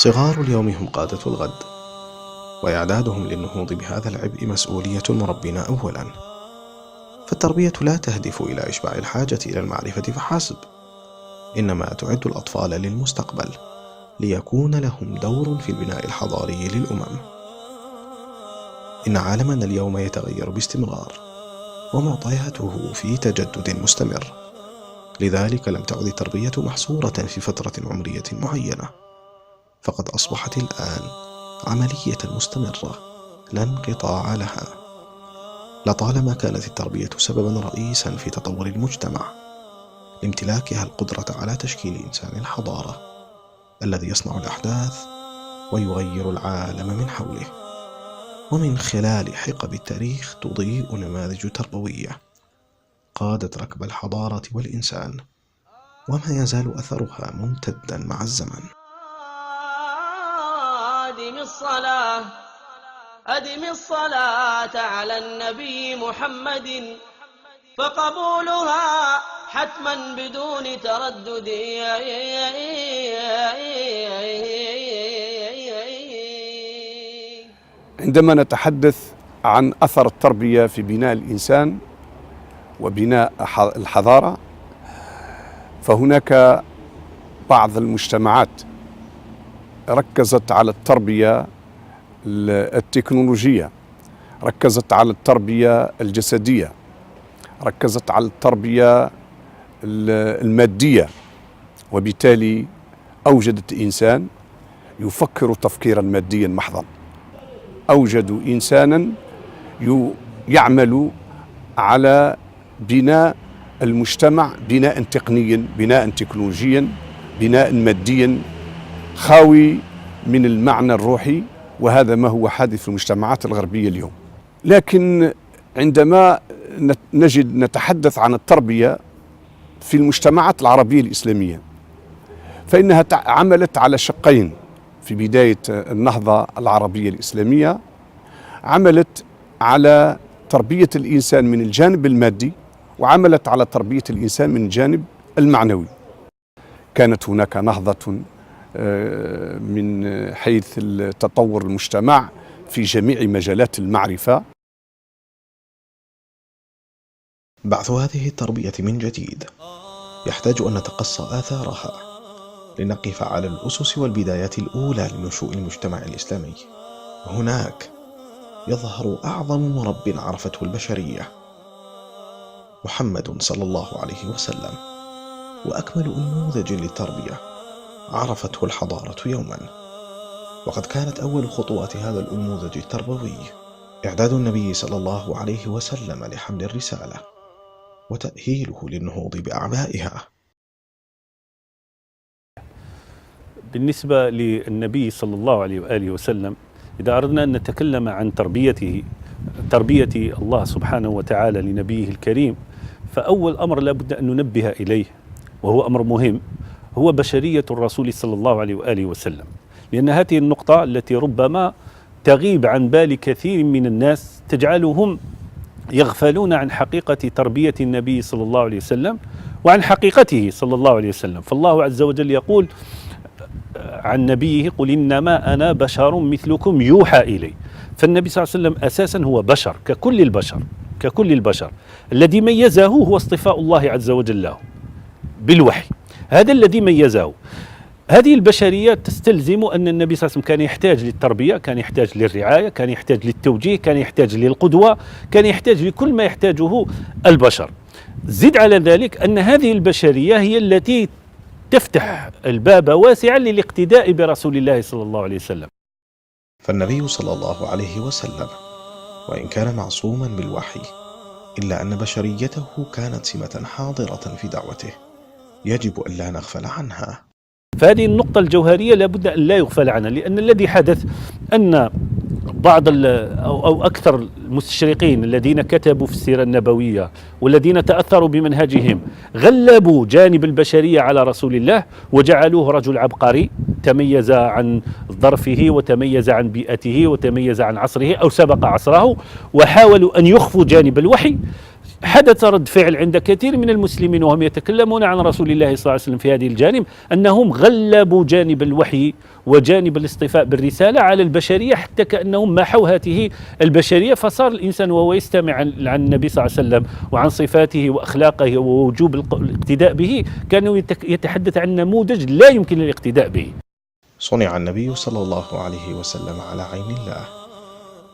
صغار اليوم هم قادة الغد، وإعدادهم للنهوض بهذا العبء مسؤولية مربنا أولا. فالتربية لا تهدف إلى إشباع الحاجة إلى المعرفة فحسب، إنما تعد الأطفال للمستقبل ليكون لهم دور في البناء الحضاري للأمم. إن عالمنا اليوم يتغير باستمرار، ومعطياته في تجدد مستمر، لذلك لم تعد التربية محصورة في فترة عمرية معينة، فقد أصبحت الآن عملية مستمرة لا انقطاع لها. لطالما كانت التربية سببا رئيسا في تطور المجتمع، لامتلاكها القدرة على تشكيل إنسان الحضارة الذي يصنع الأحداث ويغير العالم من حوله. ومن خلال حقب التاريخ تضيء نماذج تربوية قادت ركب الحضارة والإنسان، وما يزال أثرها ممتدا مع الزمن. أدم الصلاة على النبي محمد، فقبولها حتما بدون تردد. عندما نتحدث عن أثر التربية في بناء الإنسان وبناء الحضارة، فهناك بعض المجتمعات ركزت على التربية التكنولوجية، ركزت على التربية الجسدية، ركزت على التربية المادية، وبالتالي أوجدت إنسان يفكر تفكيرا ماديا محضا. أوجدوا إنسانا يعمل على بناء المجتمع بناء تقنيا، بناء تكنولوجيا، بناء ماديا خاوي من المعنى الروحي، وهذا ما هو حادث في المجتمعات الغربية اليوم. لكن عندما نتحدث عن التربية في المجتمعات العربية الإسلامية، فإنها عملت على شقين. في بداية النهضة العربية الإسلامية عملت على تربية الإنسان من الجانب المادي، وعملت على تربية الإنسان من الجانب المعنوي. كانت هناك نهضة من حيث تطور المجتمع في جميع مجالات المعرفة. بعث هذه التربية من جديد يحتاج أن نتقصى آثارها، لنقف على الأسس والبدايات الأولى لنشوء المجتمع الإسلامي. هناك يظهر أعظم مرب عرفته البشرية، محمد صلى الله عليه وسلم، وأكمل أنموذج للتربية عرفته الحضارة يوما. وقد كانت أول خطوات هذا الأنموذج التربوي إعداد النبي صلى الله عليه وسلم لحمل الرسالة وتأهيله للنهوض بأعبائها. بالنسبة للنبي صلى الله عليه وآله وسلم، إذا أردنا أن نتكلم عن تربية الله سبحانه وتعالى لنبيه الكريم، فأول أمر لا بد أن ننبه إليه، وهو أمر مهم، هو بشرية الرسول صلى الله عليه وآله وسلم. لأن هذه النقطة التي ربما تغيب عن بال كثير من الناس تجعلهم يغفلون عن حقيقة تربية النبي صلى الله عليه وسلم وعن حقيقته صلى الله عليه وسلم. فالله عز وجل يقول عن نبيه: قل إنما أنا بشر مثلكم يوحى إلي. فالنبي صلى الله عليه وسلم أساسا هو بشر ككل البشر. الذي ميزه هو اصطفاء الله عز وجل له بالوحي، هذا الذي ميزه. هذه البشرية تستلزم أن النبي صلى الله عليه وسلم كان يحتاج للتربية، كان يحتاج للرعاية، كان يحتاج للتوجيه، كان يحتاج للقدوة، كان يحتاج لكل ما يحتاجه البشر. زد على ذلك أن هذه البشرية هي التي تفتح الباب واسعا للاقتداء برسول الله صلى الله عليه وسلم. فالنبي صلى الله عليه وسلم وإن كان معصوما بالوحي، إلا أن بشريته كانت سمة حاضرة في دعوته يجب أن لا نغفل عنها. فهذه النقطة الجوهرية لا بد أن لا يغفل عنها، لأن الذي حدث أن بعض أو أكثر المستشرقين الذين كتبوا في السيرة النبوية والذين تأثروا بمنهجهم غلبوا جانب البشرية على رسول الله، وجعلوه رجل عبقري تميز عن ظرفه وتميز عن بيئته وتميز عن عصره أو سبق عصره، وحاولوا أن يخفوا جانب الوحي. حدث رد فعل عند كثير من المسلمين وهم يتكلمون عن رسول الله صلى الله عليه وسلم في هذه الجانب، أنهم غلبوا جانب الوحي وجانب الاصطفاء بالرسالة على البشرية، حتى كأنهم محوا هذه البشرية، فصار الإنسان وهو يستمع عن النبي صلى الله عليه وسلم وعن صفاته وأخلاقه ووجوب الاقتداء به، كانوا يتحدث عن نموذج لا يمكن الاقتداء به. صنع النبي صلى الله عليه وسلم على عين الله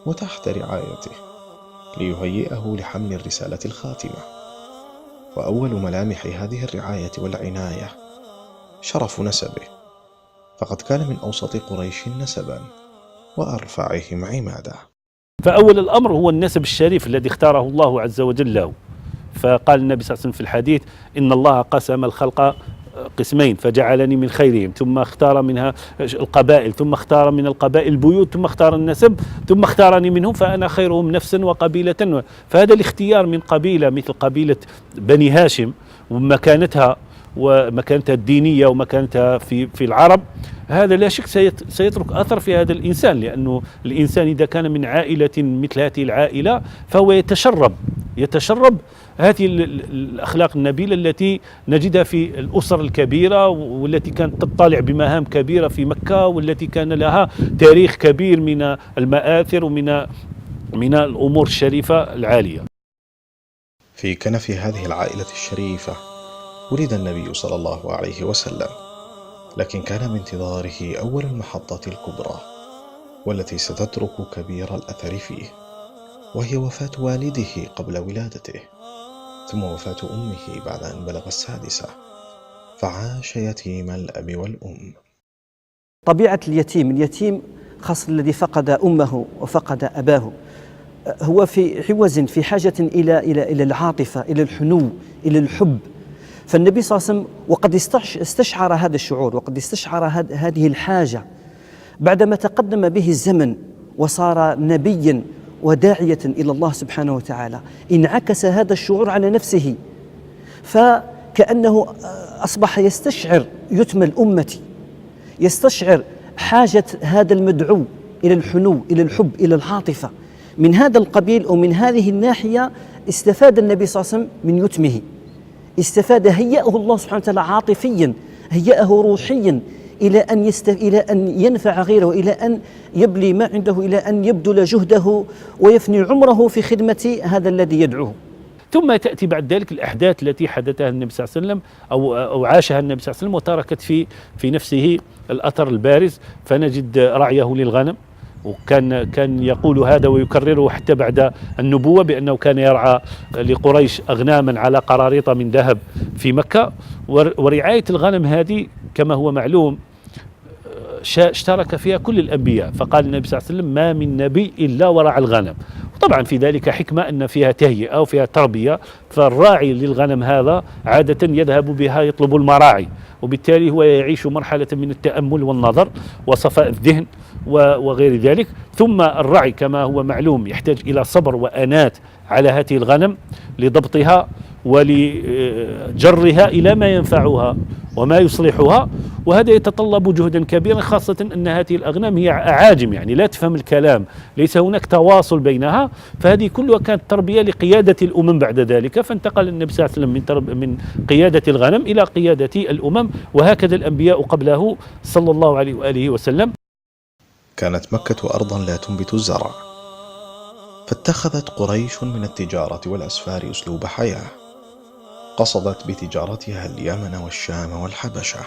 وتحت رعايته ليهيئه لحمل الرسالة الخاتمة، وأول ملامح هذه الرعاية والعناية شرف نسبه، فقد كان من أوسط قريش نسبا وأرفعهم عمادا. فأول الأمر هو النسب الشريف الذي اختاره الله عز وجل له. فقال النبي صلى الله عليه وسلم في الحديث: إن الله قسم الخلق قسمين فجعلني من خيرهم، ثم اختار منها القبائل، ثم اختار من القبائل البيوت، ثم اختار النسب، ثم اختارني منهم فأنا خيرهم نفسا وقبيلة. فهذا الاختيار من قبيلة مثل قبيلة بني هاشم ومكانتها الدينية ومكانتها في العرب، هذا لا شك سيترك أثر في هذا الإنسان، لأنه الإنسان إذا كان من عائلة مثل هذه العائلة فهو يتشرب هذه الأخلاق النبيلة التي نجدها في الأسر الكبيرة، والتي كانت تطلع بمهام كبيرة في مكة، والتي كان لها تاريخ كبير من المآثر ومن الأمور الشريفة العالية. في كنف هذه العائلة الشريفة ولد النبي صلى الله عليه وسلم، لكن كان بانتظاره أول المحطات الكبرى والتي ستترك كبير الأثر فيه، وهي وفاة والده قبل ولادته، ثم وفاة أمه بعد أن بلغ السادسة، فعاش يتيم الأب والأم. طبيعة اليتيم خاصة الذي فقد أمه وفقد أباه هو في عوز، في حاجة إلى العاطفة، إلى الحنو، إلى الحب. فالنبي صلى الله عليه وسلم وقد استشعر هذا الشعور، وقد استشعر هذه الحاجة بعدما تقدم به الزمن وصار نبيا وداعية إلى الله سبحانه وتعالى. انعكس هذا الشعور على نفسه، فكأنه أصبح يستشعر يتم الأمة، يستشعر حاجة هذا المدعو إلى الحنو، إلى الحب، إلى العاطفة. من هذا القبيل أو من هذه الناحية استفاد النبي صلى الله عليه وسلم من يتمه، استفاد، هيأه الله سبحانه وتعالى عاطفيا، هيأه روحيا إلى أن ينفع غيره، إلى أن يبلي ما عنده، إلى أن يبذل جهده ويفني عمره في خدمة هذا الذي يدعوه. ثم تأتي بعد ذلك الأحداث التي حدثها النبي صلى الله عليه وسلم أو عاشها النبي صلى الله عليه وسلم، وتركت في نفسه الأثر البارز. فنجد رعيه للغنم، وكان يقول هذا ويكرره حتى بعد النبوة، بأنه كان يرعى لقريش أغناما على قراريط من ذهب في مكة. ورعاية الغنم هذه كما هو معلوم اشترك فيها كل الأنبياء، فقال النبي صلى الله عليه وسلم: ما من نبي إلا ورعى الغنم. طبعا في ذلك حكمة، أن فيها تهيئة وفيها تربية، فالراعي للغنم هذا عادة يذهب بها يطلب المراعي، وبالتالي هو يعيش مرحلة من التأمل والنظر وصفاء الذهن وغير ذلك. ثم الرعي كما هو معلوم يحتاج إلى صبر وأنات على هذه الغنم لضبطها ولجرها إلى ما ينفعها وما يصلحها، وهذا يتطلب جهدا كبيرا، خاصة أن هذه الأغنام هي أعاجم، يعني لا تفهم الكلام، ليس هناك تواصل بينها. فهذه كلها كانت تربية لقيادة الأمم بعد ذلك، فانتقل النبي صلى الله عليه وسلم من قيادة الغنم إلى قيادة الأمم، وهكذا الأنبياء قبله صلى الله عليه وآله وسلم. كانت مكة أرضا لا تنبت الزرع، فاتخذت قريش من التجارة والأسفار أسلوب حياة، قصدت بتجارتها اليمن والشام والحبشة.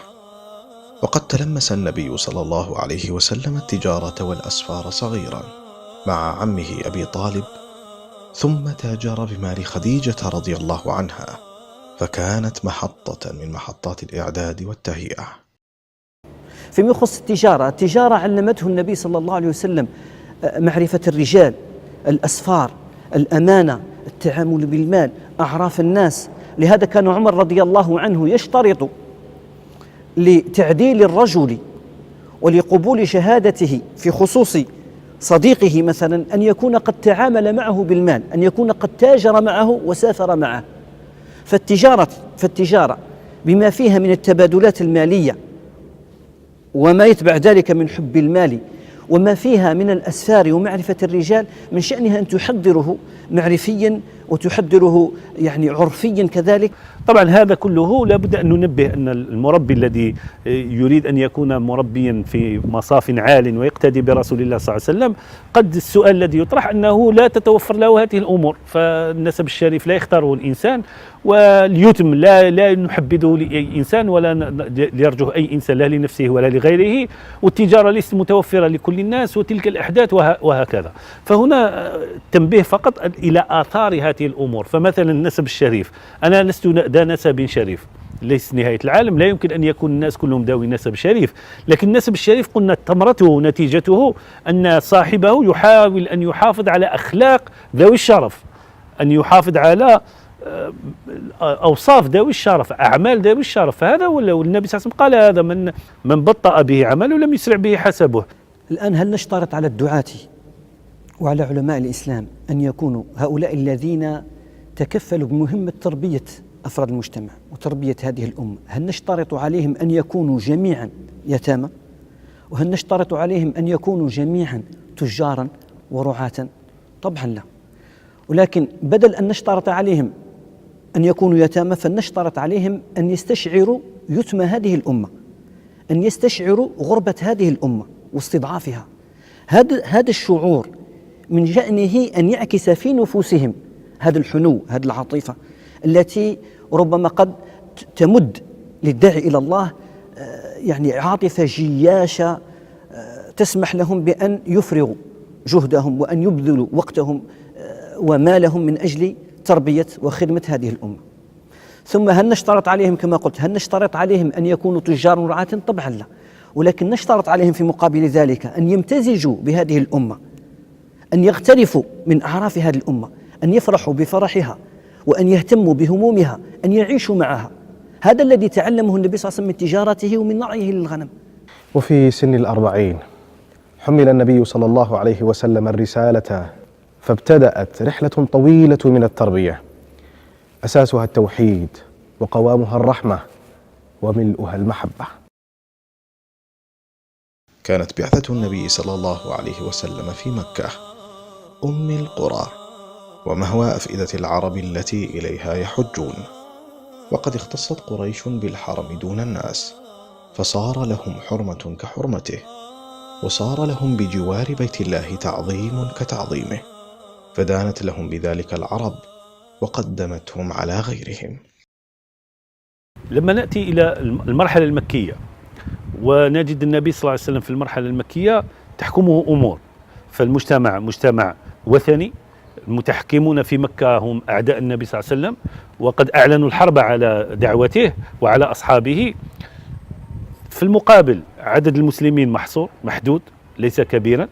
وقد تلمس النبي صلى الله عليه وسلم التجارة والأسفار صغيرا مع عمه أبي طالب، ثم تاجر بمال خديجة رضي الله عنها، فكانت محطة من محطات الإعداد والتهيئة. فيما يخص التجارة علمته النبي صلى الله عليه وسلم معرفة الرجال، الأسفار، الأمانة، التعامل بالمال، أعراف الناس. لهذا كان عمر رضي الله عنه يشترط لتعديل الرجل ولقبول شهادته في خصوص صديقه مثلا أن يكون قد تعامل معه بالمال، أن يكون قد تاجر معه وسافر معه. فالتجارة بما فيها من التبادلات المالية وما يتبع ذلك من حب المال وما فيها من الأسفار ومعرفة الرجال من شأنها أن تحضره معرفيا وتحضره يعني عرفيا كذلك. طبعا هذا كله لابد أن ننبه أن المربي الذي يريد أن يكون مربيا في مصاف عال ويقتدي برسول الله صلى الله عليه وسلم، قد السؤال الذي يطرح أنه لا تتوفر له هذه الأمور، فالنسب الشريف لا يختاره الإنسان، واليتم لا نحبذه لأي إنسان ولا يرجه أي إنسان لا لنفسه ولا لغيره، والتجارة ليست متوفرة لكل الناس وتلك الأحداث وهكذا. فهنا تنبيه فقط إلى آثار هذه الأمور. فمثلا النسب الشريف، أنا لست ذا نسب شريف، ليس نهاية العالم، لا يمكن أن يكون الناس كلهم ذوي نسب شريف، لكن النسب الشريف قلنا ثمرته ونتيجته أن صاحبه يحاول أن يحافظ على أخلاق ذوي الشرف، أن يحافظ على أوصاف ذوي الشرف، أعمال ذوي الشرف. فهذا والنبي صلى الله عليه وسلم قال هذا من بطأ به عمله لم يسرع به حسبه. الآن هل نشترط على الدعاة وعلى علماء الإسلام أن يكونوا هؤلاء الذين تكفلوا بمهمة تربية أفراد المجتمع وتربية هذه الأمة، هل نشترط عليهم أن يكونوا جميعا يتامى؟ وهل نشترط عليهم أن يكونوا جميعا تجارا ورعاة؟ طبعا لا. ولكن بدل أن نشترط عليهم أن يكونوا يتامى فلنشترط عليهم أن يستشعروا يتم هذه الأمة، أن يستشعروا غربة هذه الأمة واستضعافها. هذا الشعور من شأنه أن يعكس في نفوسهم هذا الحنو، هذه العاطفة التي ربما قد تمد للداعي إلى الله يعني عاطفة جياشة تسمح لهم بأن يفرغوا جهدهم وأن يبذلوا وقتهم ومالهم من أجل تربية وخدمة هذه الأمة. ثم هل نشترط عليهم كما قلت، هل نشترط عليهم أن يكونوا تجار ورعاة؟ طبعا لا. ولكن نشترط عليهم في مقابل ذلك أن يمتزجوا بهذه الأمة، أن يغترفوا من أعراف هذه الأمة، أن يفرحوا بفرحها، وأن يهتموا بهمومها، أن يعيشوا معها. هذا الذي تعلمه النبي صلى الله عليه وسلم من تجارته ومن نعيه للغنم. وفي سن 40 حمل النبي صلى الله عليه وسلم الرسالة، فابتدأت رحلة طويلة من التربية، أساسها التوحيد وقوامها الرحمة وملؤها المحبة. كانت بعثة النبي صلى الله عليه وسلم في مكة أم القرى ومهوى أفئدة العرب التي إليها يحجون، وقد اختصت قريش بالحرم دون الناس، فصار لهم حرمة كحرمته، وصار لهم بجوار بيت الله تعظيم كتعظيمه، فدانت لهم بذلك العرب وقدمتهم على غيرهم. لما نأتي إلى المرحلة المكية ونجد النبي صلى الله عليه وسلم في المرحلة المكية تحكمه أمور، فالمجتمع مجتمع وثني، المتحكمون في مكة هم أعداء النبي صلى الله عليه وسلم، وقد أعلنوا الحرب على دعوته وعلى أصحابه. في المقابل عدد المسلمين محصور محدود ليس كبيرا.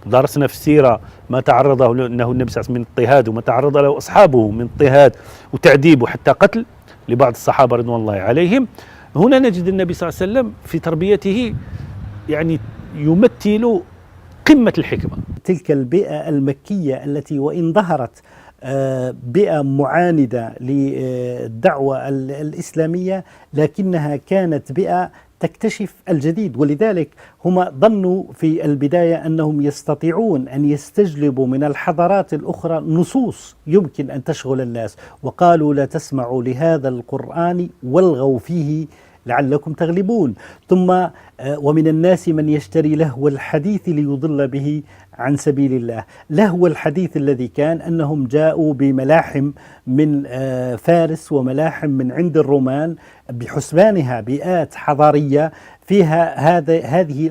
درسنا في السيرة ما تعرض له النبي صلى الله عليه وسلم من اضطهاد، وما تعرض له أصحابه من اضطهاد وتعذيب وحتى قتل لبعض الصحابة رضوان الله عليهم. هنا نجد النبي صلى الله عليه وسلم في تربيته يعني يمثل قمة الحكمة. تلك البيئة المكية التي وإن ظهرت بيئة معاندة للدعوة الإسلامية، لكنها كانت بيئة تكتشف الجديد، ولذلك هم ظنوا في البداية أنهم يستطيعون أن يستجلبوا من الحضارات الأخرى نصوص يمكن أن تشغل الناس، وقالوا لا تسمعوا لهذا القرآن والغوا فيه لعلكم تغلبون. ثم ومن الناس من يشتري لهو الحديث ليضل به عن سبيل الله. لهو الحديث الذي كان أنهم جاءوا بملاحم من فارس وملاحم من عند الرومان بحسبانها بيئات حضارية فيها هذه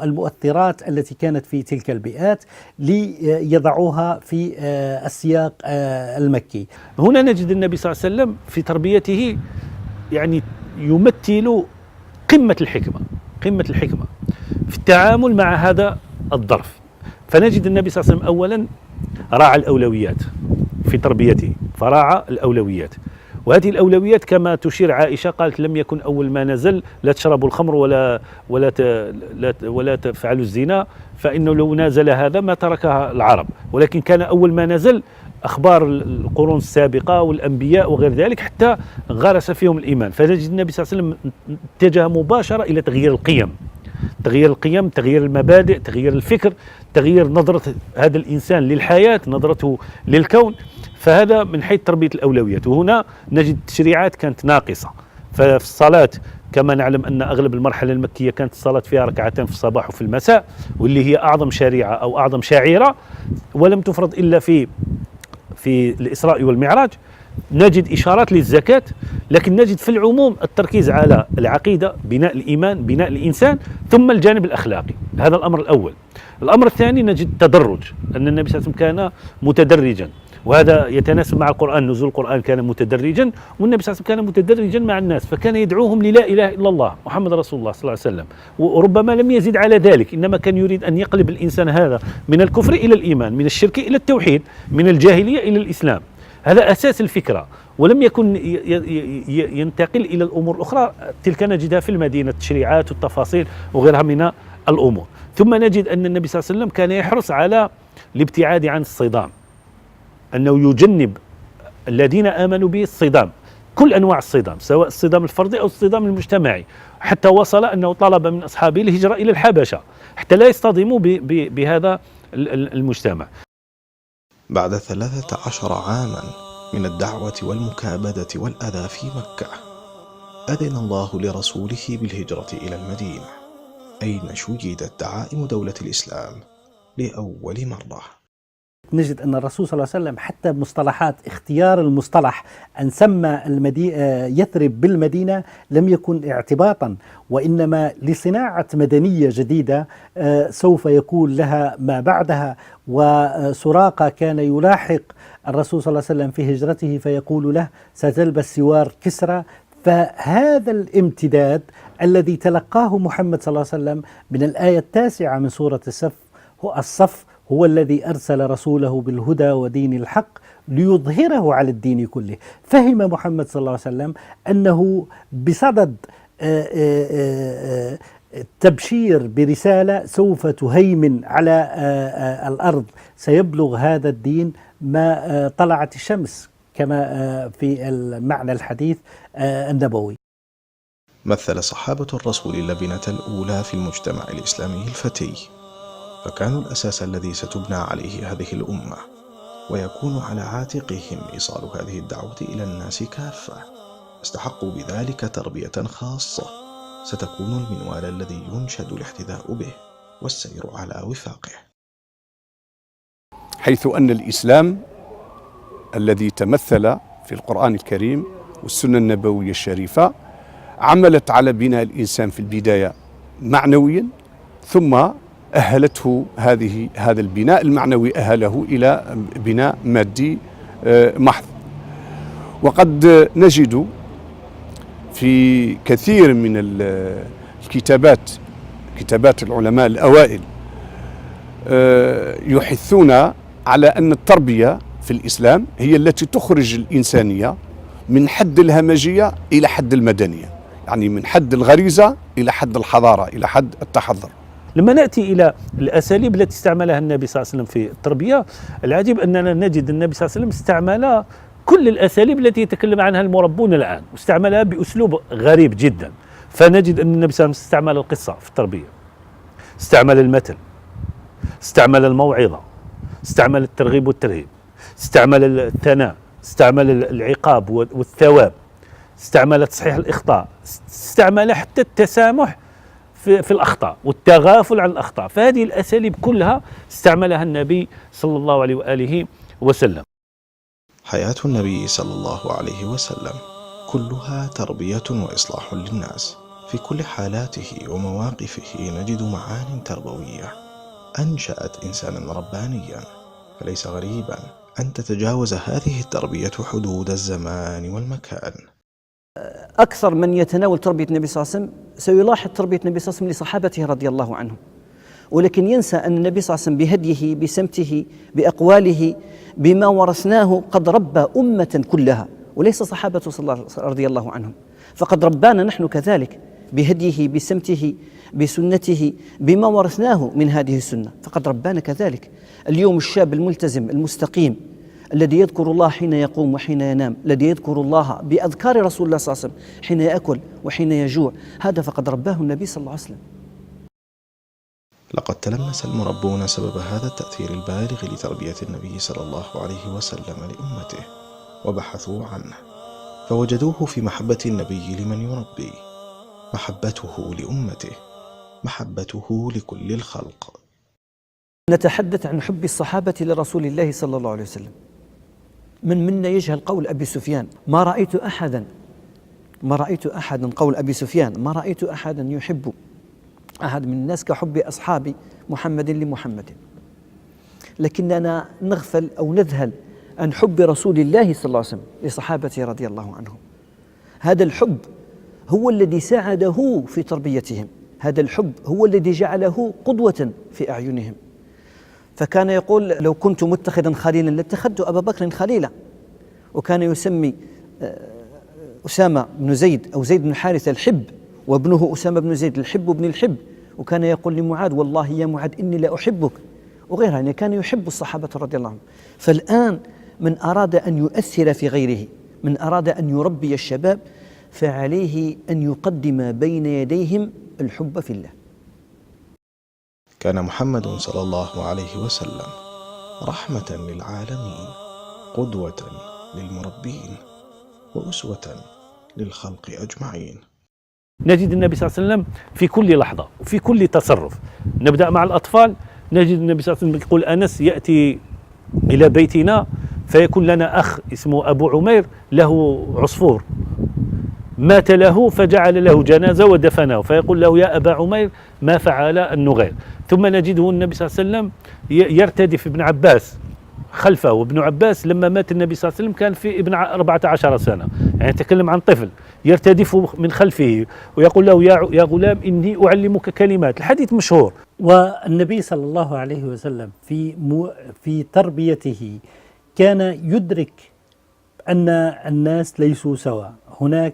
المؤثرات التي كانت في تلك البيئات ليضعوها في السياق المكي. هنا نجد النبي صلى الله عليه وسلم في تربيته يعني يمثل قمة الحكمة، قمة الحكمة في التعامل مع هذا الظرف. فنجد النبي صلى الله عليه وسلم أولا راعى الأولويات في تربيته، فراعى الأولويات، وهذه الأولويات كما تشير عائشة قالت لم يكن أول ما نزل لا تشربوا الخمر ولا تفعلوا الزنا، فإنه لو نازل هذا ما تركها العرب، ولكن كان أول ما نزل أخبار القرون السابقة والأنبياء وغير ذلك حتى غرس فيهم الإيمان. فنجد النبي صلى الله عليه وسلم اتجه مباشرة إلى تغيير القيم، تغيير القيم، تغيير المبادئ، تغيير الفكر، تغيير نظرة هذا الإنسان للحياة، نظرته للكون. فهذا من حيث تربية الأولويات. وهنا نجد التشريعات كانت ناقصة. ففي الصلاة كما نعلم أن أغلب المرحلة المكية كانت الصلاة فيها ركعتين في الصباح وفي المساء، واللي هي أعظم شريعة أو أعظم شعيرة، ولم تفرض إلا في الإسراء والمعراج. نجد إشارات للزكاة، لكن نجد في العموم التركيز على العقيدة، بناء الإيمان، بناء الإنسان، ثم الجانب الأخلاقي. هذا الأمر الأول. الأمر الثاني نجد التدرج، أن النبي صلى الله عليه وسلم كان متدرجا، وهذا يتناسب مع القرآن. نزول القرآن كان متدرجا، والنبي صلى الله عليه وسلم كان متدرجا مع الناس، فكان يدعوهم للا إله إلا الله محمد رسول الله صلى الله عليه وسلم. وربما لم يزد على ذلك، إنما كان يريد أن يقلب الإنسان هذا من الكفر إلى الإيمان، من الشرك إلى التوحيد، من الجاهلية إلى الإسلام. هذا أساس الفكرة، ولم يكن ينتقل إلى الأمور الأخرى. تلك نجدها في المدينة، التشريعات والتفاصيل وغيرها من الأمور. ثم نجد أن النبي صلى الله عليه وسلم كان يحرص على الابتعاد عن الصدام، أنه يجنب الذين آمنوا به الصدام، كل أنواع الصدام، سواء الصدام الفردي أو الصدام المجتمعي، حتى وصل أنه طلب من أصحابه الهجرة إلى الحبشة حتى لا يصطدموا بهذا المجتمع. بعد 13 عاما من الدعوة والمكابدة والأذى في مكة، أذن الله لرسوله بالهجرة إلى المدينة، أين شيدت دعائم دولة الإسلام لأول مرة. نجد أن الرسول صلى الله عليه وسلم حتى مصطلحات اختيار المصطلح أن سمى يثرب بالمدينة لم يكن اعتباطا، وإنما لصناعة مدنية جديدة سوف يكون لها ما بعدها. وسراقة كان يلاحق الرسول صلى الله عليه وسلم في هجرته فيقول له ستلبس سوار كسرى. فهذا الامتداد الذي تلقاه محمد صلى الله عليه وسلم من الآية 9 من سورة الصف هو الذي أرسل رسوله بالهدى ودين الحق ليظهره على الدين كله. فهم محمد صلى الله عليه وسلم أنه بصدد التبشير برسالة سوف تهيمن على الأرض، سيبلغ هذا الدين ما طلعت الشمس كما في المعنى الحديث النبوي. مثل صحابة الرسول اللبنة الأولى في المجتمع الإسلامي الفتي، فكانوا الأساس الذي ستبنى عليه هذه الأمة، ويكون على عاتقهم إيصال هذه الدعوة إلى الناس كافة. استحقوا بذلك تربية خاصة ستكون المنوال الذي ينشد الاحتذاء به والسير على وفاقه. حيث أن الإسلام الذي تمثل في القرآن الكريم والسنة النبوية الشريفة عملت على بناء الإنسان في البداية معنويا، ثم أهلته هذا البناء المعنوي أهله إلى بناء مادي محض. وقد نجد في كثير من كتابات العلماء الأوائل يحثون على أن التربية في الإسلام هي التي تخرج الإنسانية من حد الهمجية إلى حد المدنية، يعني من حد الغريزة إلى حد الحضارة، إلى حد التحضر. لما نأتي إلى الأساليب التي استعملها النبي صلى الله عليه وسلم في التربية، العجيب أننا نجد النبي صلى الله عليه وسلم استعمل كل الأساليب التي يتكلم عنها المربون الآن، واستعملها بأسلوب غريب جدا. فنجد أن النبي صلى الله عليه وسلم استعمل القصة في التربية، استعمل المثل، استعمل الموعظة، استعمل الترغيب والترهيب، استعمل الثناء، استعمل العقاب والثواب، استعمل تصحيح الإخطاء، استعمل حتى التسامح في الأخطاء والتغافل عن الأخطاء. فهذه الأساليب كلها استعملها النبي صلى الله عليه وآله وسلم. حياة النبي صلى الله عليه وسلم كلها تربية وإصلاح للناس. في كل حالاته ومواقفه نجد معان تربوية أنشأت إنسانا ربانيا، فليس غريبا أن تتجاوز هذه التربية حدود الزمان والمكان. أكثر من يتناول تربية النبي صلى الله عليه وسلم سيلاحظ تربية النبي صلى الله عليه وسلم لصحابته رضي الله عنهم، ولكن ينسى أن النبي صلى الله عليه وسلم بهديه، بسمته، بأقواله، بما ورثناه قد ربى أمة كلها، وليس صحابته رضي الله عنهم. فقد ربانا نحن كذلك بهديه، بسمته، بسنته، بما ورثناه من هذه السنة، فقد ربانا كذلك. اليوم الشاب الملتزم المستقيم الذي يذكر الله حين يقوم وحين ينام، الذي يذكر الله بأذكار رسول الله صلى الله عليه وسلم حين يأكل وحين يجوع، هذا فقد رباه النبي صلى الله عليه وسلم. لقد تلمس المربون سبب هذا التأثير البالغ لتربية النبي صلى الله عليه وسلم لأمته، وبحثوا عنه فوجدوه في محبة النبي لمن يربي، محبته لأمته، محبته لكل الخلق. نتحدث عن حب الصحابة لرسول الله صلى الله عليه وسلم. من منا يجهل قول أبي سفيان: ما رأيت أحدا قول أبي سفيان: ما رأيت أحدا يحب أحد من الناس كحب أصحاب محمد لمحمد. لكننا نغفل أو نذهل عن حب رسول الله صلى الله عليه وسلم لصحابته رضي الله عنهم. هذا الحب هو الذي ساعده في تربيتهم، هذا الحب هو الذي جعله قدوة في أعينهم. فكان يقول: لو كنت متخذا خليلا لاتخذت أبا بكر خليلا. وكان يسمي أسامة بن زيد أو زيد بن حارثة الحب، وابنه أسامة بن زيد الحب بن الحب. وكان يقول لمعاذ: والله يا معاذ إني لا أحبك، وغيرها. يعني كان يحب الصحابة رضي الله عنهم. فالآن من أراد أن يؤثر في غيره، من أراد أن يربي الشباب، فعليه أن يقدم بين يديهم الحب في الله. كان محمد صلى الله عليه وسلم رحمة للعالمين، قدوة للمربين، وأسوة للخلق أجمعين. نجد النبي صلى الله عليه وسلم في كل لحظة وفي كل تصرف. نبدأ مع الأطفال، نجد النبي صلى الله عليه وسلم يقول: أنس يأتي إلى بيتنا فيكون لنا أخ اسمه أبو عمير له عصفور مات له فجعل له جنازة ودفنه، فيقول له: يا أبا عمير ما فعل النغير. ثم نجده النبي صلى الله عليه وسلم يرتدف ابن عباس خلفه، وابن عباس لما مات النبي صلى الله عليه وسلم كان في ابن 14 سنة، يعني تكلم عن طفل يرتدف من خلفه ويقول له: يا غلام إني أعلمك كلمات. الحديث مشهور. والنبي صلى الله عليه وسلم في تربيته كان يدرك أن الناس ليسوا سواء. هناك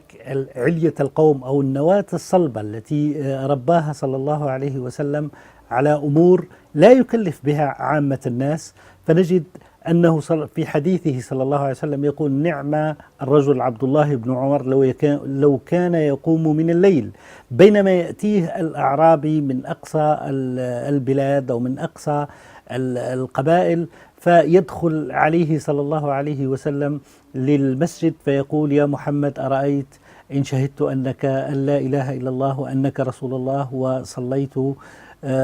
علية القوم أو النواة الصلبة التي رباها صلى الله عليه وسلم على أمور لا يكلف بها عامة الناس. فنجد أنه في حديثه صلى الله عليه وسلم يقول: نعم الرجل عبد الله بن عمر لو كان يقوم من الليل، بينما يأتيه الأعرابي من أقصى البلاد أو من أقصى القبائل، فيدخل عليه صلى الله عليه وسلم للمسجد فيقول: يا محمد أرأيت إن شهدت أنك لا إله إلا الله وأنك رسول الله وصليت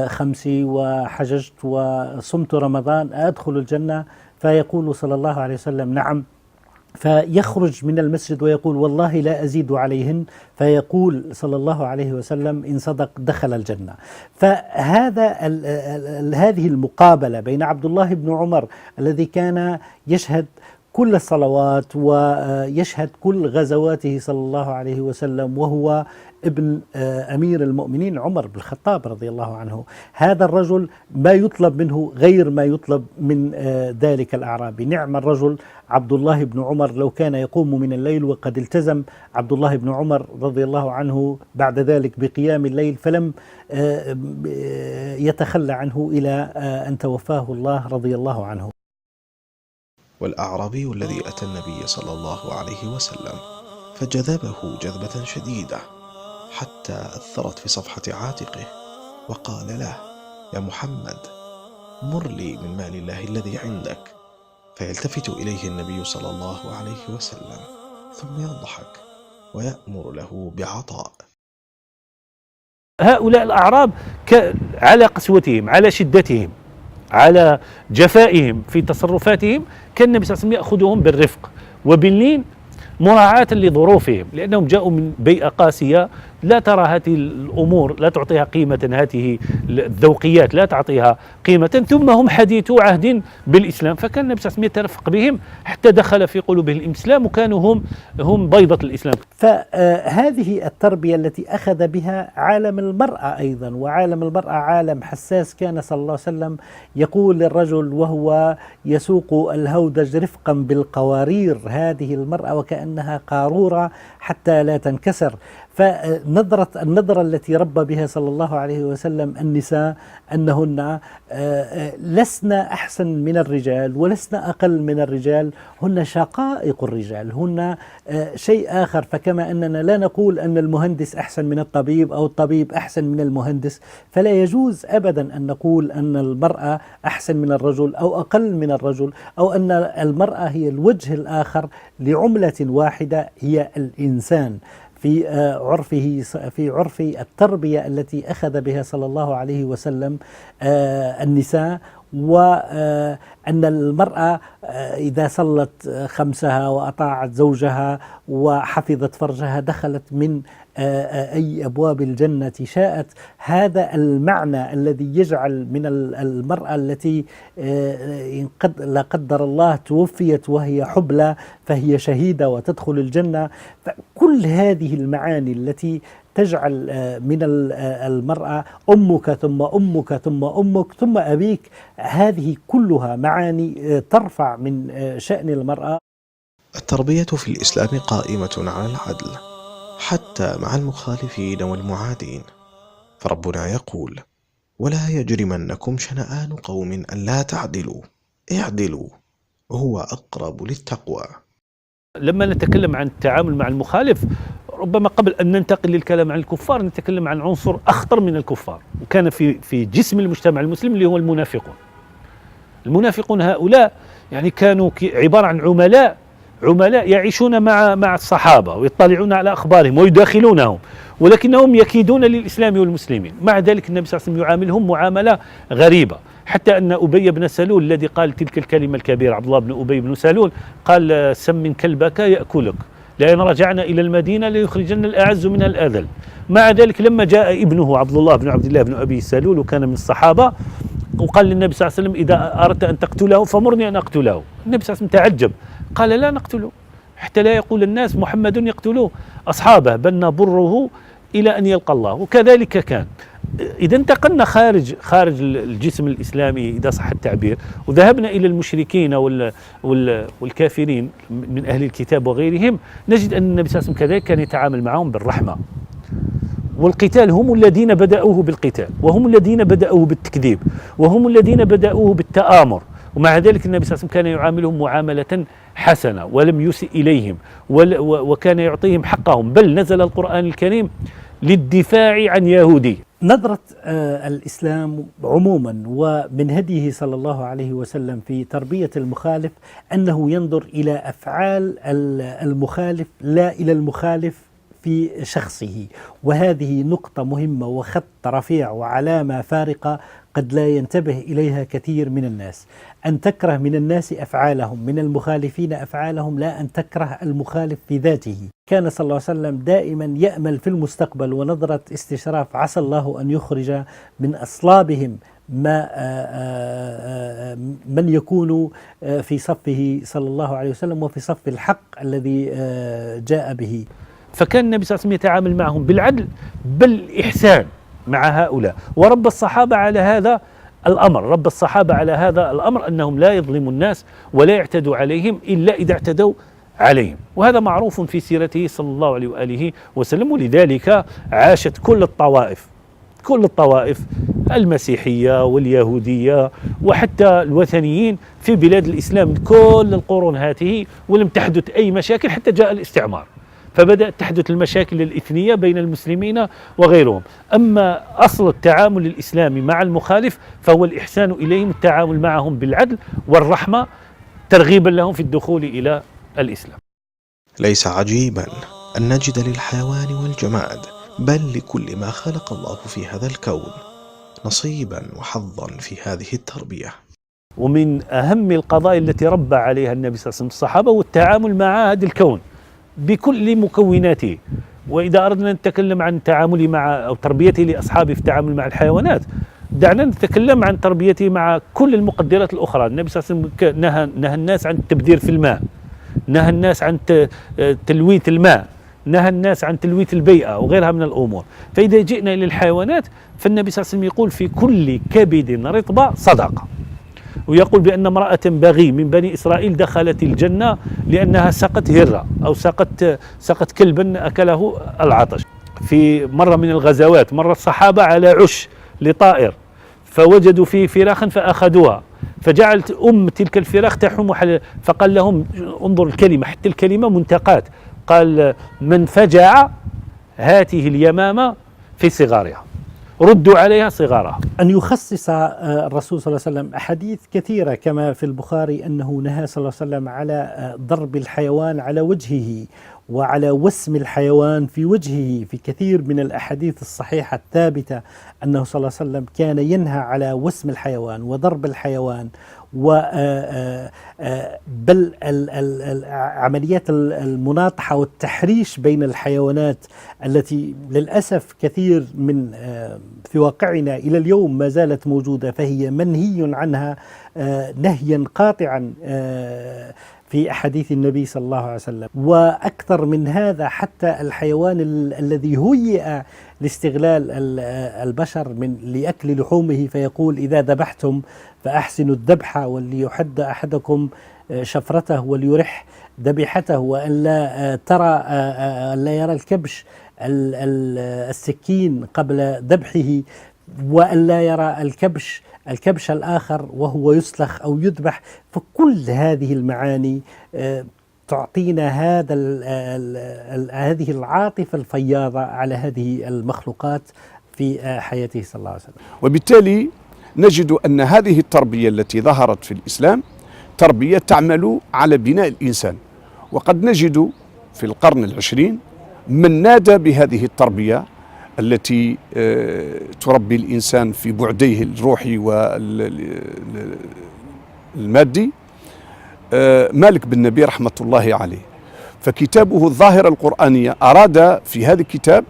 خمسي وحججت وصمت رمضان أدخل الجنة؟ فيقول صلى الله عليه وسلم: نعم. فيخرج من المسجد ويقول: والله لا أزيد عليهن. فيقول صلى الله عليه وسلم: إن صدق دخل الجنة. هذه المقابلة بين عبد الله بن عمر الذي كان يشهد كل الصلوات ويشهد كل غزواته صلى الله عليه وسلم، وهو ابن أمير المؤمنين عمر بن الخطاب رضي الله عنه، هذا الرجل ما يطلب منه غير ما يطلب من ذلك الأعرابي. نعم الرجل عبد الله بن عمر لو كان يقوم من الليل، وقد التزم عبد الله بن عمر رضي الله عنه بعد ذلك بقيام الليل، فلم يتخلى عنه إلى أن توفاه الله رضي الله عنه. والأعرابي الذي أتى النبي صلى الله عليه وسلم فجذبه جذبة شديدة حتى أثرت في صفحة عاتقه، وقال له: يا محمد مر لي من مال الله الذي عندك. فيلتفت إليه النبي صلى الله عليه وسلم ثم يضحك ويأمر له بعطاء. هؤلاء الأعراب على قسوتهم، على شدتهم، على جفائهم في تصرفاتهم، كان النبي صلى الله عليه وسلم يأخذهم بالرفق وباللين مراعاة لظروفهم، لأنهم جاءوا من بيئة قاسية لا ترى هذه الأمور، لا تعطيها قيمة، هذه الذوقيات لا تعطيها قيمة، ثم هم حديثو عهد بالإسلام، فكان النبي صلى الله عليه وسلم يترفق بهم حتى دخل في قلوبهم الإسلام، وكانوا هم بيضة الإسلام. فهذه التربية التي أخذ بها عالم المرأة أيضا، وعالم المرأة عالم حساس. كان صلى الله عليه وسلم يقول للرجل وهو يسوق الهودج رفقا بالقوارير، هذه المرأة وكأنها قارورة حتى لا تنكسر. النظرة التي ربى بها صلى الله عليه وسلم النساء أنهن لسن أحسن من الرجال ولسن أقل من الرجال، هن شقائق الرجال، هن شيء آخر. فكما أننا لا نقول أن المهندس أحسن من الطبيب أو الطبيب أحسن من المهندس، فلا يجوز أبدا أن نقول أن المرأة أحسن من الرجل أو أقل من الرجل، أو أن المرأة هي الوجه الآخر لعملة واحدة هي الإنسان في عرف التربية التي أخذ بها صلى الله عليه وسلم النساء، وأن المرأة إذا صلت خمسها وأطاعت زوجها وحفظت فرجها دخلت من أي أبواب الجنة شاءت. هذا المعنى الذي يجعل من المرأة التي لا قدر الله توفيت وهي حبلى فهي شهيدة وتدخل الجنة. كل هذه المعاني التي تجعل من المرأة أمك ثم أمك ثم أمك ثم أبيك، هذه كلها معاني ترفع من شأن المرأة. التربية في الإسلام قائمة على العدل حتى مع المخالفين والمعادين، فربنا يقول: ولا يجرمنكم شنآن قوم أن لا تعدلوا اعدلوا هو أقرب للتقوى. لما نتكلم عن التعامل مع المخالف، ربما قبل أن ننتقل للكلام عن الكفار نتكلم عن عنصر أخطر من الكفار، وكان في جسم المجتمع المسلم، اللي هو المنافقون. المنافقون هؤلاء يعني كانوا عبارة عن عملاء يعيشون مع الصحابة ويطلعون على أخبارهم ويداخلونهم، ولكنهم يكيدون للإسلام والمسلمين. مع ذلك النبي صلى الله عليه وسلم يعاملهم معاملة غريبة، حتى أن أبي بن سلول الذي قال تلك الكلمة الكبيرة، عبد الله بن أبي بن سلول، قال: سمن كلبك يأكلك، لئن رجعنا إلى المدينة ليخرجن الأعز منها الأذل. مع ذلك لما جاء ابنه عبد الله بن أبي سلول وكان من الصحابة، وقال للنبي صلى الله عليه وسلم: إذا أردت أن تقتله فمرني أن أقتله. النبي صلى الله عليه وسلم تعجب، قال: لا نقتله حتى لا يقول الناس محمد يقتله أصحابه، بل نبره إلى أن يلقى الله. وكذلك كان. إذا انتقلنا خارج الجسم الإسلامي إذا صح التعبير، وذهبنا إلى المشركين والكافرين من أهل الكتاب وغيرهم، نجد أن النبي صلى الله عليه وسلم كذلك كان يتعامل معهم بالرحمة. والقتال هم الذين بدأوه بالقتال، وهم الذين بدأوه بالتكذيب، وهم الذين بدأوه بالتآمر، ومع ذلك النبي صلى الله عليه وسلم كان يعاملهم معاملة حسنة ولم يسئ إليهم، وكان يعطيهم حقهم، بل نزل القرآن الكريم للدفاع عن يهودي. نظرة الإسلام عموما ومن هديه صلى الله عليه وسلم في تربية المخالف أنه ينظر إلى أفعال المخالف لا إلى المخالف في شخصه، وهذه نقطة مهمة وخط رفيع وعلامة فارقة قد لا ينتبه إليها كثير من الناس. أن تكره من الناس أفعالهم، من المخالفين أفعالهم، لا أن تكره المخالف في ذاته. كان صلى الله عليه وسلم دائما يأمل في المستقبل ونظرة استشراف، عسى الله أن يخرج من أصلابهم من يكون في صفه صلى الله عليه وسلم وفي صف الحق الذي جاء به. فكان النبي صلى الله عليه وسلم يتعامل معهم بالعدل بل الإحسان مع هؤلاء، ورب الصحابة على هذا الأمر، أنهم لا يظلموا الناس ولا يعتدوا عليهم إلا إذا اعتدوا عليهم، وهذا معروف في سيرته صلى الله عليه وآله وسلم. ولذلك عاشت كل الطوائف المسيحية واليهودية وحتى الوثنيين في بلاد الإسلام كل القرون هذه، ولم تحدث أي مشاكل حتى جاء الاستعمار، فبدأت تحدث المشاكل الإثنية بين المسلمين وغيرهم. أما أصل التعامل الإسلامي مع المخالف فهو الإحسان إليهم، التعامل معهم بالعدل والرحمة، ترغيبا لهم في الدخول إلى الإسلام. ليس عجيبا أن نجد للحيوان والجماد بل لكل ما خلق الله في هذا الكون نصيبا وحظا في هذه التربية. ومن أهم القضايا التي ربى عليها النبي صلى الله عليه وسلم الصحابة والتعامل مع هذا الكون بكل مكوناته. وإذا أردنا أن نتكلم عن تعاملي مع أو تربيتي لأصحابي في التعامل مع الحيوانات، دعنا نتكلم عن تربيتي مع كل المقدرات الأخرى. النبي صلى الله عليه وسلم نهى الناس عن التبذير في الماء، نهى الناس عن تلويث الماء، نهى الناس عن تلويث البيئة وغيرها من الأمور. فإذا جئنا إلى الحيوانات فالنبي صلى الله عليه وسلم يقول: في كل كبد رطبة صدقة. ويقول بأن امرأة بغي من بني إسرائيل دخلت الجنة لأنها سقت هرة أو سقت كلبا أكله العطش. في مرة من الغزوات مر الصحابة على عش لطائر فوجدوا فيه فراخا فأخذوها، فجعلت تلك الفراخ تحوم فقال لهم انظر الكلمة، حتى الكلمة منتقاة، قال من فجع هاته اليمامة في صغارها، ردوا عليها صغارها. أن يخصص الرسول صلى الله عليه وسلم أحاديث كثيرة كما في البخاري أنه نهى صلى الله عليه وسلم على ضرب الحيوان على وجهه وعلى وسم الحيوان في وجهه. في كثير من الأحاديث الصحيحة الثابتة أنه صلى الله عليه وسلم كان ينهى على وسم الحيوان وضرب الحيوان بل عمليات المناطحة والتحريش بين الحيوانات التي للأسف كثير من في واقعنا إلى اليوم ما زالت موجودة، فهي منهي عنها نهيا قاطعا في أحاديث النبي صلى الله عليه وسلم. وأكثر من هذا، حتى الحيوان الذي هيئ لاستغلال البشر لأكل لحومه، فيقول إذا ذبحتم فأحسنوا الذبح وليحد أحدكم شفرته وليرح ذبيحته، وأن لا يرى الكبش السكين قبل ذبحه، وأن لا يرى الكبش الآخر وهو يسلخ أو يذبح. فكل هذه المعاني تعطينا هذه العاطفة الفياضة على هذه المخلوقات في حياته صلى الله عليه وسلم. وبالتالي نجد أن هذه التربية التي ظهرت في الإسلام تربية تعمل على بناء الإنسان، وقد نجد في القرن العشرين من نادى بهذه التربية التي تربي الإنسان في بعديه الروحي والمادي، مالك بن نبي رحمة الله عليه. فكتابه الظاهرة القرآنية أراد في هذا الكتاب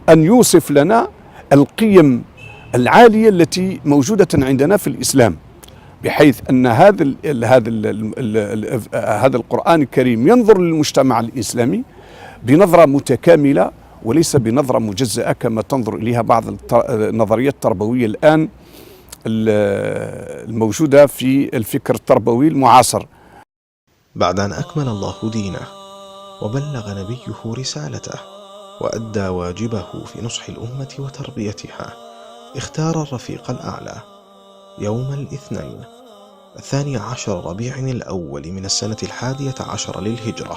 أن يوصف لنا القيم العالية التي موجودة عندنا في الإسلام، بحيث أن هذا القرآن الكريم ينظر للمجتمع الإسلامي بنظرة متكاملة وليس بنظرة مجزأة كما تنظر إليها بعض النظريات التربوية الآن الموجودة في الفكر التربوي المعاصر. بعد أن أكمل الله دينه وبلغ نبيه رسالته وأدى واجبه في نصح الأمة وتربيتها، اختار الرفيق الأعلى يوم الاثنين 12 ربيع الأول من السنة 11 للهجرة،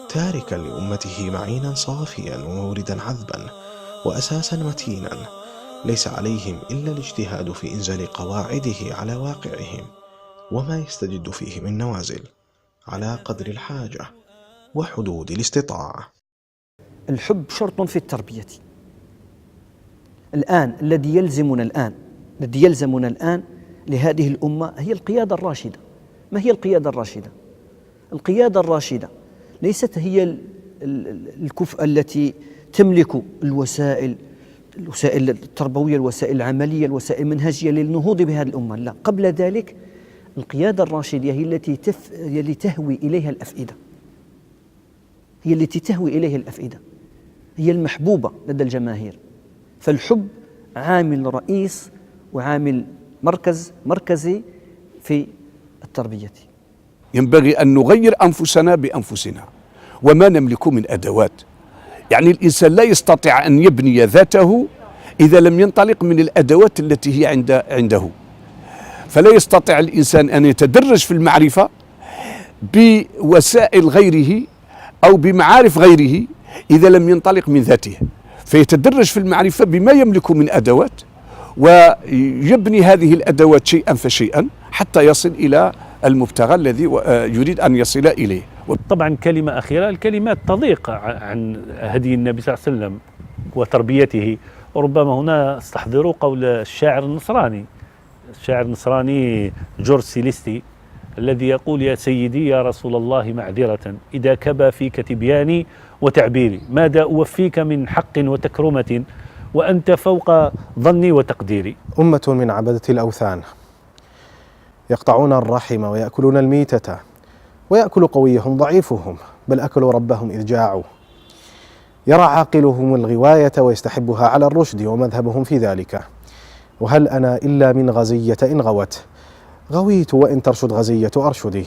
تاركا لأمته معينا صافيا وموردا عذبا وأساسا متينا ليس عليهم إلا الاجتهاد في إنزال قواعده على واقعهم وما يستجد فيه من نوازل على قدر الحاجة وحدود الاستطاعة. الحب شرط في التربية. الذي يلزمنا الآن لهذه الأمة هي القيادة الراشدة. ما هي القيادة الراشدة؟ القيادة الراشدة ليست هي الكفء التي تملك الوسائل التربوية، الوسائل العملية، الوسائل المنهجية للنهوض بهذه الأمة. لا، قبل ذلك القيادة الراشدة هي التي تهوي إليها الأفئدة، هي المحبوبة لدى الجماهير. فالحب عامل رئيس وعامل مركزي في التربية. ينبغي أن نغير أنفسنا بأنفسنا وما نملك من أدوات. يعني الإنسان لا يستطيع أن يبني ذاته إذا لم ينطلق من الأدوات التي هي عنده. فلا يستطيع الإنسان أن يتدرج في المعرفة بوسائل غيره أو بمعارف غيره إذا لم ينطلق من ذاته، فيتدرج في المعرفة بما يملك من أدوات ويبني هذه الأدوات شيئا فشيئا حتى يصل إلى المبتغى الذي يريد أن يصل إليه. طبعا كلمة أخيرة، الكلمات تضيق عن هدي النبي صلى الله عليه وسلم وتربيته. وربما هنا استحضروا قول الشاعر النصراني جورج سيليستي الذي يقول: يا سيدي يا رسول الله معذرة إذا كبى فيك تبياني وتعبيري، ماذا أوفيك من حق وتكرمة وأنت فوق ظني وتقديري. أمة من عبدة الأوثان يقطعون الرحم ويأكلون الميتة، ويأكل قويهم ضعيفهم، بل أكلوا ربهم إذ جاعوا. يرى عاقلهم الغواية ويستحبها على الرشد، ومذهبهم في ذلك. وهل أنا إلا من غزية إن غوت، غويت وإن ترشد غزية أرشدي.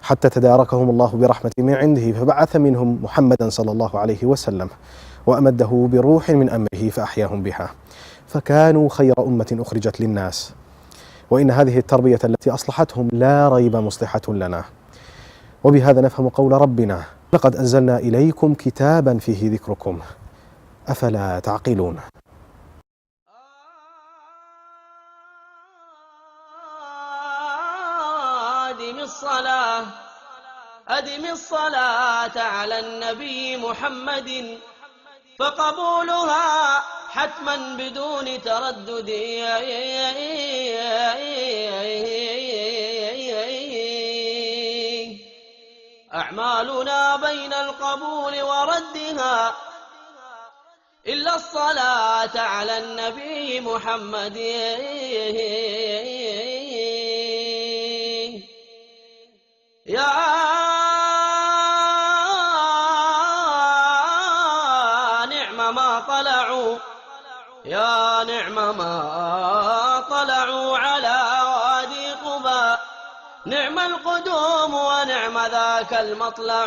حتى تداركهم الله برحمة من عنده، فبعث منهم محمدا صلى الله عليه وسلم، وأمده بروح من أمره فأحياهم بها، فكانوا خير أمة أخرجت للناس. وإن هذه التربية التي أصلحتهم لا ريب مصلحة لنا. وبهذا نفهم قول ربنا: لقد أنزلنا إليكم كتابا فيه ذكركم أفلا تعقلون. أدم الصلاة على النبي محمد، فقبولها حتما بدون تردد. أعمالنا بين القبول وردها إلا الصلاة على النبي محمد. يا نعم ما طلعوا على وادي قباء، نعم القدوم ونعم ذاك المطلع.